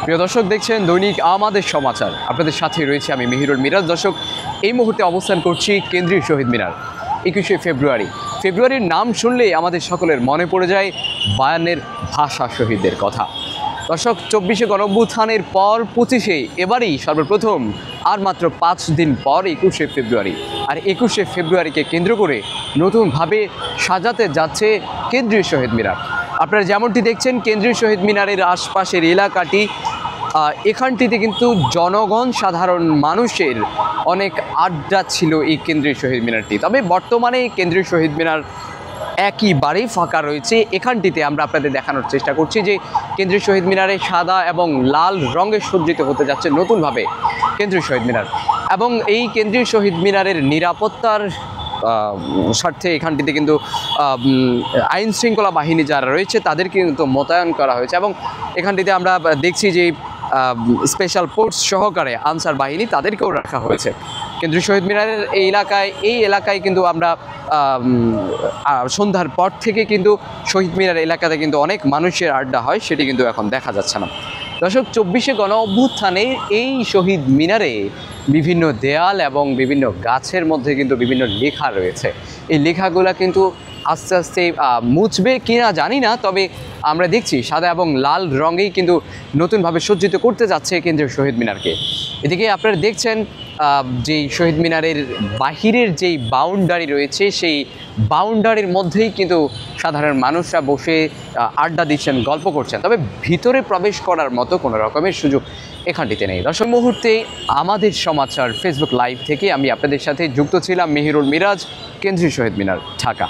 প্রিয় দর্শক, দেখছেন দৈনিক আমাদের সমাচার। আপনাদের সাথে রয়েছে আমি মিহিরুল মিরাজ। দর্শক, এই মুহূর্তে অবস্থান করছি কেন্দ্রীয় শহীদ মিনার। 21শে ফেব্রুয়ারি। ফেব্রুয়ারির নাম শুনলেই আমাদের সকলের মনে পড়ে যায় বায়ান্নের ভাষা শহীদদের কথা। দর্শক, 24শে গণঅভ্যুত্থানের পর 25শে এবারেই সর্বপ্রথম, আর মাত্র 5 দিন পর 21শে ফেব্রুয়ারি। আর 21শে ফেব্রুয়ারিকে কেন্দ্র করে নতুনভাবে সাজাতে যাচ্ছে কেন্দ্রীয় শহীদ মিনার। আপনারা যেমনটি দেখছেন, কেন্দ্রীয় শহীদ মিনারের আশপাশের এলাকাটি, এখানটিতে কিন্তু জনগণ, সাধারণ মানুষের অনেক আড্ডা ছিল এই কেন্দ্রীয় শহীদ মিনারটি। তবে বর্তমানে কেন্দ্রীয় শহীদ মিনার একইবারেই ফাঁকা রয়েছে। এখানটিতে আমরা আপনাদের দেখানোর চেষ্টা করছি যে কেন্দ্রীয় শহীদ মিনারে সাদা এবং লাল রঙে সজ্জিত হতে যাচ্ছে নতুনভাবে কেন্দ্রীয় শহীদ মিনার। এবং এই কেন্দ্রীয় শহীদ মিনারের নিরাপত্তার স্বার্থে এখানটিতে কিন্তু আইন শৃঙ্খলা বাহিনী যারা রয়েছে তাদেরকে কিন্তু মোতায়েন করা হয়েছে। এবং এখানটিতে আমরা দেখছি যে স্পেশাল ফোর্স সহকারে আনসার বাহিনী তাদেরকেও রাখা হয়েছে কেন্দ্রীয় শহীদ মিনারের এই এলাকায় কিন্তু আমরা সন্ধ্যার পর থেকে কিন্তু শহীদ মিনার এলাকাতে কিন্তু অনেক মানুষের আড্ডা হয়, সেটি কিন্তু এখন দেখা যাচ্ছে না। দর্শক, 24শে গণঅভ্যুত্থানে এই শহীদ মিনারে বিভিন্ন দেয়াল এবং বিভিন্ন গাছের মধ্যে কিন্তু বিভিন্ন লেখা রয়েছে। এই লেখাগুলো কিন্তু আস্তে আস্তে মুছবে কিনা জানি না, তবে আমরা দেখছি সাদা এবং লাল রঙেই কিন্তু নতুনভাবে সজ্জিত করতে যাচ্ছে কেন্দ্রীয় শহীদ মিনারকে। এদিকে আপনারা দেখছেন যেই শহীদ মিনারের বাহিরের যেই বাউন্ডারি রয়েছে, সেই বাউন্ডারির মধ্যেই কিন্তু সাধারণ মানুষরা বসে আড্ডা দিচ্ছেন, গল্প করছেন। তবে ভিতরে প্রবেশ করার মতো কোনো রকমের সুযোগ এখানটিতে নেই। দর্শক, মুহূর্তে আমাদের সমাচার ফেসবুক লাইভ থেকে আমি আপনাদের সাথে যুক্ত ছিলাম মিহিরুল মিরাজ, কেন্দ্রীয় শহীদ মিনার, ঢাকা।